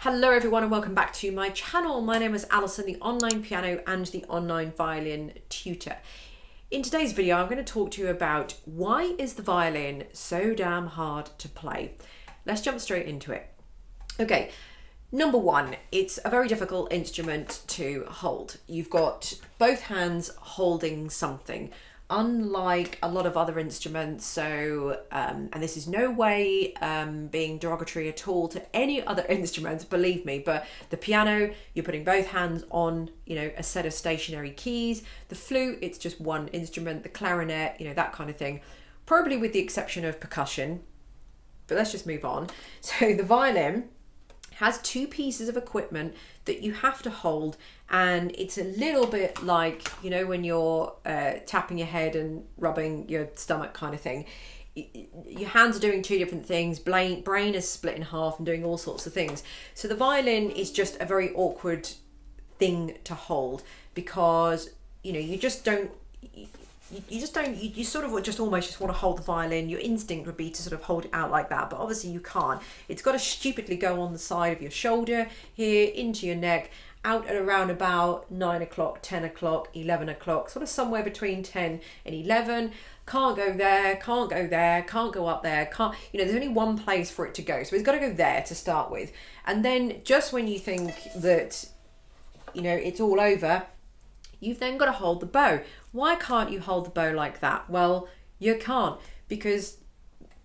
Hello everyone and welcome back to my channel. My name is Alison, the online piano and the online violin tutor. In today's video I'm going to talk to you about why is the violin so damn hard to play. Let's jump straight into it. Okay, number one, it's a very difficult instrument to hold. You've got both hands holding something. Unlike a lot of other instruments, and this is no way being derogatory at all to any other instruments, believe me, but the piano, you're putting both hands on, a set of stationary keys. The flute, it's just one instrument. The clarinet, that kind of thing, probably with the exception of percussion, but let's just move on. So the violin has two pieces of equipment that you have to hold, and it's a little bit like, when you're tapping your head and rubbing your stomach kind of thing. Your hands are doing two different things. Brain is split in half and doing all sorts of things. So the violin is just a very awkward thing to hold because, you sort of just almost want to hold the violin. Your instinct would be to sort of hold it out like that, but obviously you can't. It's got to stupidly go on the side of your shoulder here, into your neck, out at around about 9 o'clock, 10 o'clock, 11 o'clock, sort of somewhere between 10 and 11. Can't go there, can't go there, can't go up there, can't, there's only one place for it to go. So it's got to go there to start with. And then just when you think that, it's all over, you've then got to hold the bow. Why can't you hold the bow like that? Well, you can't, because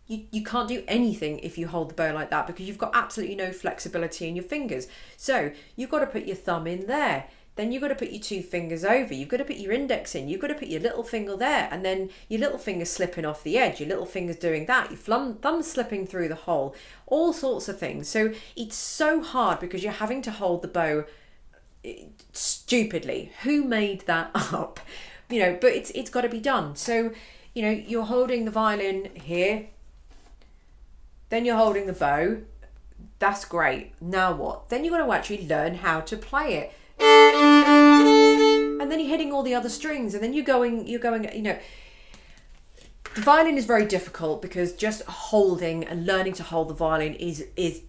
you can't do anything if you hold the bow like that, because you've got absolutely no flexibility in your fingers. So you've got to put your thumb in there. Then you've got to put your two fingers over. You've got to put your index in. You've got to put your little finger there. And then your little finger's slipping off the edge. Your little finger's doing that. Your thumb's slipping through the hole. All sorts of things. So it's so hard because you're having to hold the bow stupidly. Who made that up? But it's got to be done. So, you're holding the violin here. Then you're holding the bow. That's great. Now what? Then you've got to actually learn how to play it. And then you're hitting all the other strings, and then you're going, the violin is very difficult because just holding and learning to hold the violin is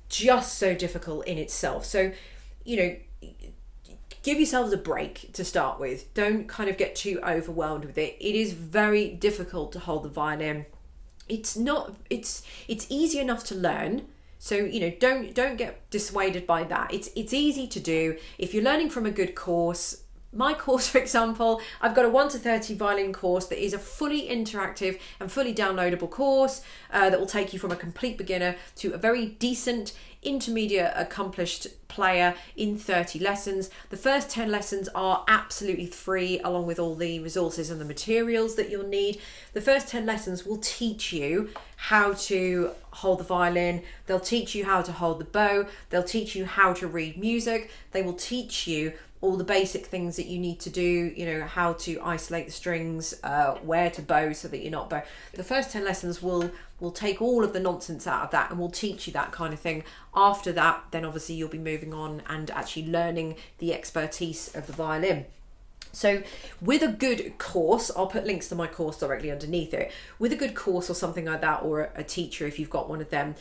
just so difficult in itself. So, give yourselves a break to start with. Don't kind of get too overwhelmed with it. It is very difficult to hold the violin. It's easy enough to learn. So, don't get dissuaded by that. It's easy to do. If you're learning from a good course, my course, for example, I've got a 1 to 30 violin course that is a fully interactive and fully downloadable course that will take you from a complete beginner to a very decent, intermediate, accomplished player in 30 lessons. The first 10 lessons are absolutely free, along with all the resources and the materials that you'll need. The first 10 lessons will teach you how to hold the violin. They'll teach you how to hold the bow. They'll teach you how to read music. They will teach you all the basic things that you need to do, how to isolate the strings, where to bow so that you're not bow. The first 10 lessons will take all of the nonsense out of that and will teach you that kind of thing. After that, then obviously you'll be moving on and actually learning the expertise of the violin. So with a good course, I'll put links to my course directly underneath it. With a good course or something like that, or a teacher, if you've got one of them,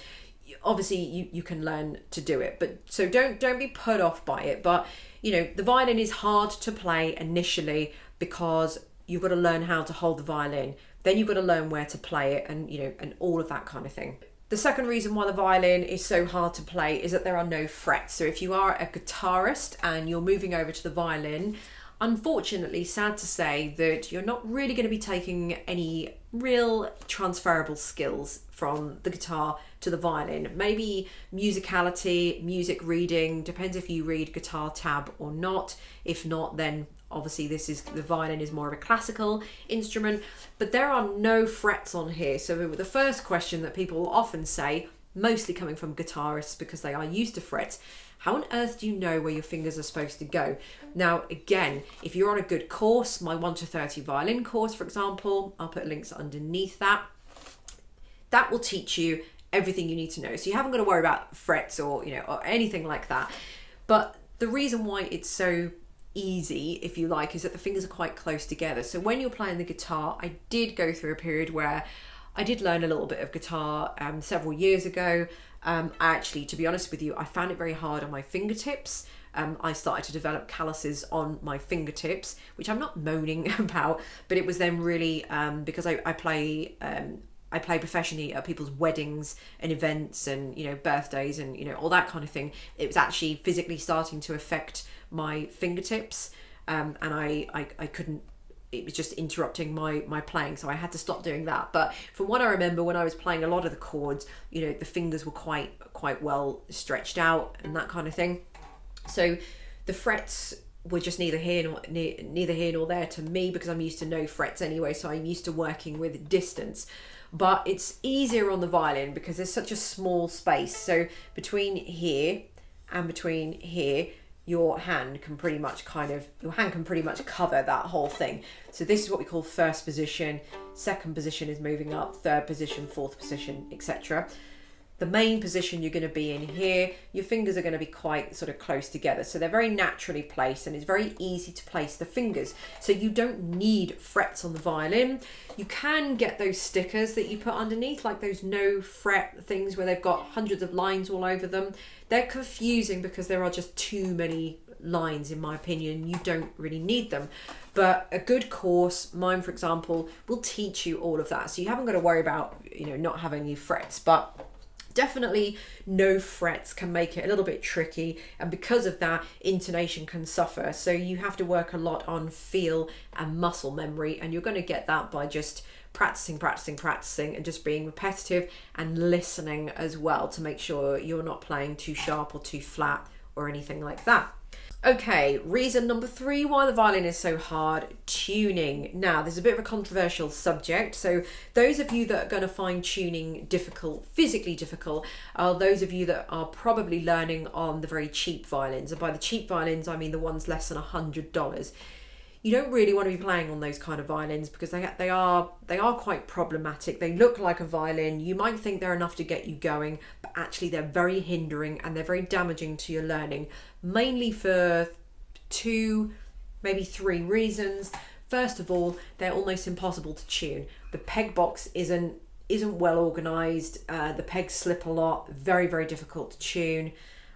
obviously you can learn to do it. But so don't be put off by it. But the violin is hard to play initially because you've got to learn how to hold the violin. Then you've got to learn where to play it, and all of that kind of thing. The second reason why the violin is so hard to play is that there are no frets. So if you are a guitarist and you're moving over to the violin, unfortunately, sad to say that you're not really going to be taking any real transferable skills from the guitar to the violin. Maybe musicality, music reading, depends if you read guitar tab or not. If not, then obviously the violin is more of a classical instrument, but there are no frets on here. So the first question that people will often say, mostly coming from guitarists because they are used to frets, how on earth do you know where your fingers are supposed to go? Now, again, if you're on a good course, my 1 to 30 violin course, for example, I'll put links underneath that. That will teach you everything you need to know. So you haven't got to worry about frets or anything like that. But the reason why it's so easy, if you like, is that the fingers are quite close together. So when you're playing the guitar, I did go through a period where I did learn a little bit of guitar several years ago. Actually, to be honest with you, I found it very hard on my fingertips. I started to develop calluses on my fingertips, which I'm not moaning about, but it was then really because I play professionally at people's weddings and events and, you know, birthdays and, you know, all that kind of thing. It was actually physically starting to affect my fingertips, and I couldn't. It was just interrupting my playing, so I had to stop doing that. But from what I remember, when I was playing a lot of the chords, you know, the fingers were quite well stretched out and that kind of thing. So the frets were just neither here nor there to me, because I'm used to no frets anyway, so I'm used to working with distance. But it's easier on the violin because there's such a small space. So between here and between here, your hand can pretty much cover that whole thing. So this is what we call first position. Second position is moving up, third position, fourth position, etc. The main position you're going to be in here, your fingers are going to be quite sort of close together. So they're very naturally placed, and it's very easy to place the fingers. So you don't need frets on the violin. You can get those stickers that you put underneath, like those no fret things where they've got hundreds of lines all over them. They're confusing because there are just too many lines, in my opinion. You don't really need them. But a good course, mine for example, will teach you all of that. So you haven't got to worry about, you know, not having any frets. But definitely no frets can make it a little bit tricky, and because of that, intonation can suffer. So you have to work a lot on feel and muscle memory, and you're going to get that by just practicing and just being repetitive and listening as well to make sure you're not playing too sharp or too flat or anything like that. Okay, reason number 3 why the violin is so hard: tuning. Now, there's a bit of a controversial subject, so those of you that are going to find tuning difficult, physically difficult, are those of you that are probably learning on the very cheap violins. And by the cheap violins, I mean the ones less than $100. You don't really want to be playing on those kind of violins because they are quite problematic. They look like a violin. You might think they're enough to get you going, but actually they're very hindering and they're very damaging to your learning, mainly for 2, maybe 3 reasons. First of all, they're almost impossible to tune. The peg box isn't well organized. The pegs slip a lot. Very, very difficult to tune.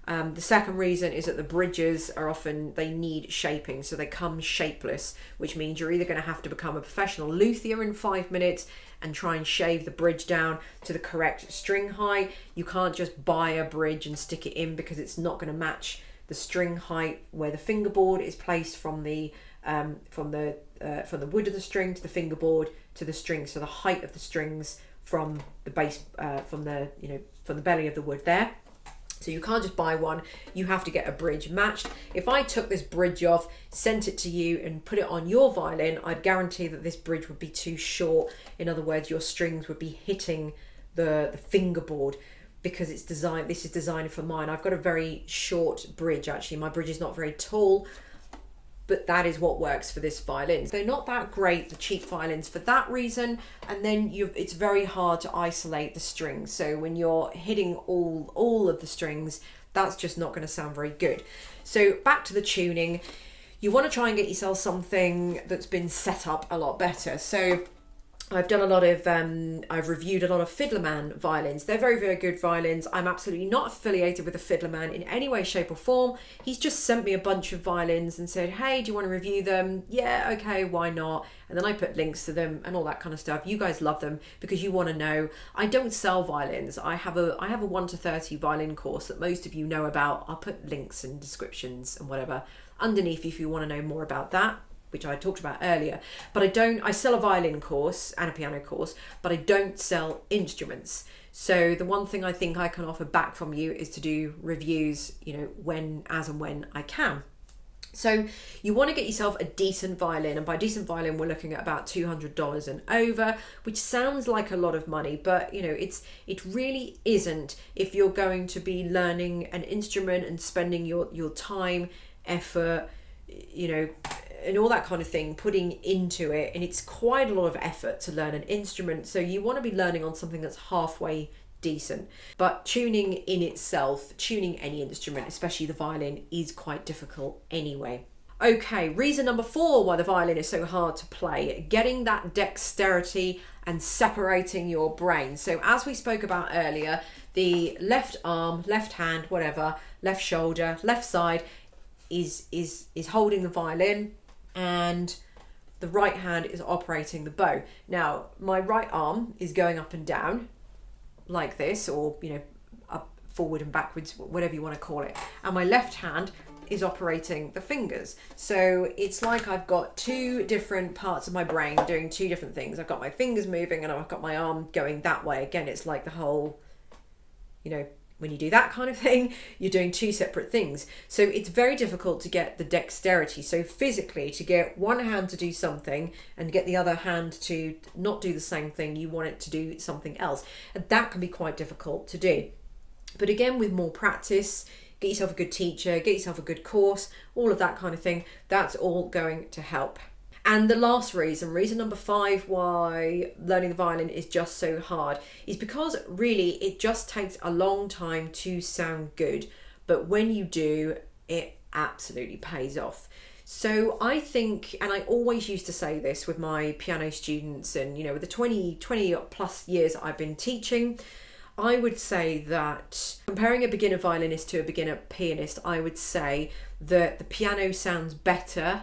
The second reason is that the bridges are often, they need shaping, so they come shapeless, which means you're either going to have to become a professional luthier in 5 minutes and try and shave the bridge down to the correct string height. You can't just buy a bridge and stick it in because it's not going to match the string height where the fingerboard is placed from the wood of the string to the fingerboard to the string. So the height of the strings from the base, from the belly of the wood there. So you can't just buy one, you have to get a bridge matched. If I took this bridge off, sent it to you and put it on your violin, I'd guarantee that this bridge would be too short. In other words, your strings would be hitting the fingerboard because it's designed, this is designed for mine. I've got a very short bridge actually. My bridge is not very tall, but that is what works for this violin. They're not that great, the cheap violins, for that reason. And then it's very hard to isolate the strings. So when you're hitting all of the strings, that's just not going to sound very good. So back to the tuning. You want to try and get yourself something that's been set up a lot better. So I've done a lot of, I've reviewed a lot of Fiddlerman violins. They're very, very good violins. I'm absolutely not affiliated with a Fiddlerman in any way, shape or form. He's just sent me a bunch of violins and said, hey, do you want to review them? Yeah, okay, why not? And then I put links to them and all that kind of stuff. You guys love them because you want to know. I don't sell violins. I have a 1 to 30 violin course that most of you know about. I'll put links and descriptions and whatever underneath if you want to know more about that, which I talked about earlier. But I sell a violin course and a piano course, but I don't sell instruments. So the one thing I think I can offer back from you is to do reviews, when I can. So you want to get yourself a decent violin, and by decent violin we're looking at about $200 and over, which sounds like a lot of money, but it really isn't if you're going to be learning an instrument and spending your time, effort, and all that kind of thing, putting into it. And it's quite a lot of effort to learn an instrument. So you want to be learning on something that's halfway decent. But tuning in itself, tuning any instrument, especially the violin, is quite difficult anyway. Okay, reason number 4 why the violin is so hard to play: getting that dexterity and separating your brain. So as we spoke about earlier, the left arm, left hand, whatever, left shoulder, left side is holding the violin, and the right hand is operating the bow. Now, my right arm is going up and down like this, or, you know, up, forward and backwards, whatever you want to call it. And my left hand is operating the fingers. So it's like I've got two different parts of my brain doing two different things. I've got my fingers moving and I've got my arm going that way. Again, it's like the whole, you know, when you do that kind of thing, you're doing two separate things. So it's very difficult to get the dexterity. So physically, to get one hand to do something and get the other hand to not do the same thing, you want it to do something else. And that can be quite difficult to do. But again, with more practice, get yourself a good teacher, get yourself a good course, all of that kind of thing, that's all going to help. And the last reason number 5 why learning the violin is just so hard, is because really it just takes a long time to sound good. But when you do, it absolutely pays off. So I think, and I always used to say this with my piano students, and, you know, with the 20 plus years I've been teaching, I would say that comparing a beginner violinist to a beginner pianist, I would say that the piano sounds better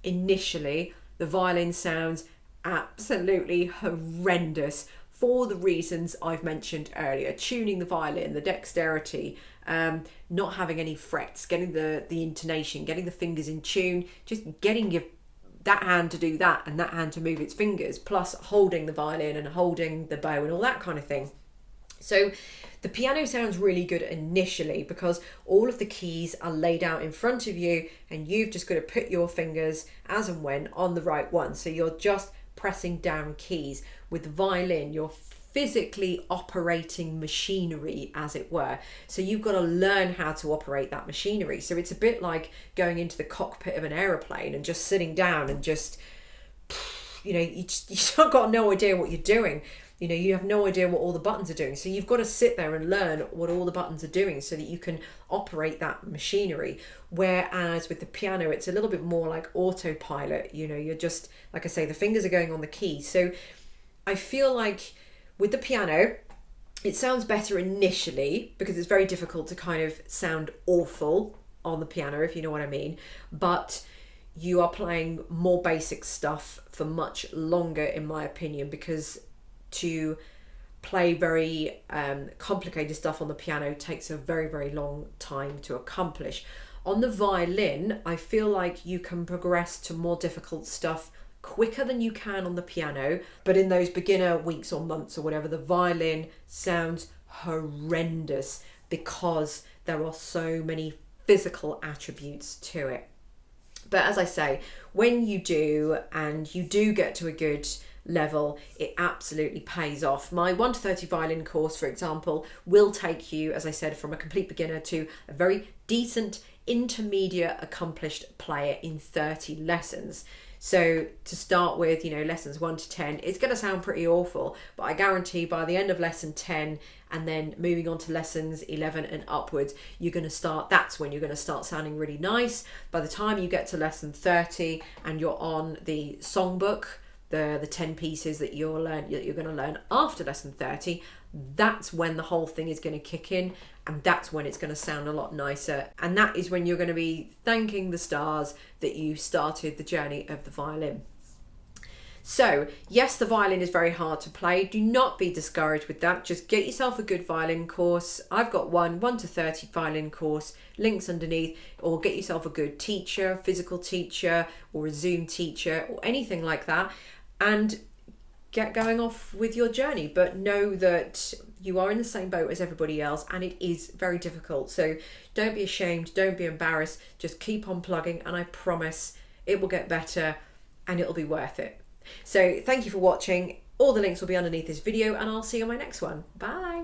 initially. The violin sounds absolutely horrendous for the reasons I've mentioned earlier. Tuning the violin, the dexterity, not having any frets, getting the intonation, getting the fingers in tune, just getting that hand to do that and that hand to move its fingers, plus holding the violin and holding the bow and all that kind of thing. So the piano sounds really good initially because all of the keys are laid out in front of you and you've just got to put your fingers as and when on the right one. So you're just pressing down keys. With the violin, you're physically operating machinery, as it were. So you've got to learn how to operate that machinery. So it's a bit like going into the cockpit of an aeroplane and just sitting down and just, you know, you've got no idea what you're doing. You know, you have no idea what all the buttons are doing. So you've got to sit there and learn what all the buttons are doing so that you can operate that machinery. Whereas with the piano, it's a little bit more like autopilot. You know, you're just, like I say, the fingers are going on the keys. So I feel like with the piano, it sounds better initially because it's very difficult to kind of sound awful on the piano, if you know what I mean. But you are playing more basic stuff for much longer, in my opinion, because to play very complicated stuff on the piano takes a very, very long time to accomplish. On the violin, I feel like you can progress to more difficult stuff quicker than you can on the piano, but in those beginner weeks or months or whatever, the violin sounds horrendous because there are so many physical attributes to it. But as I say, when you do, and you do get to a good level, it absolutely pays off. My 1 to 30 violin course, for example, will take you, as I said, from a complete beginner to a very decent intermediate accomplished player in 30 lessons. So to start with, you know, lessons 1 to 10, it's going to sound pretty awful, but I guarantee by the end of lesson 10 and then moving on to lessons 11 and upwards, that's when you're going to start sounding really nice. By the time you get to lesson 30 and you're on the songbook, the 10 pieces that you're going to learn after lesson 30, that's when the whole thing is going to kick in, and that's when it's going to sound a lot nicer, and that is when you're going to be thanking the stars that you started the journey of the violin. So yes, the violin is very hard to play. Do not be discouraged with that. Just get yourself a good violin course. I've got 1 to 30 violin course, links underneath, or get yourself a good teacher, physical teacher, or a Zoom teacher, or anything like that, and get going off with your journey. But know that you are in the same boat as everybody else, and it is very difficult. So don't be ashamed, don't be embarrassed, just keep on plugging, and I promise it will get better and it'll be worth it. So thank you for watching. All the links will be underneath this video, and I'll see you on my next one. Bye.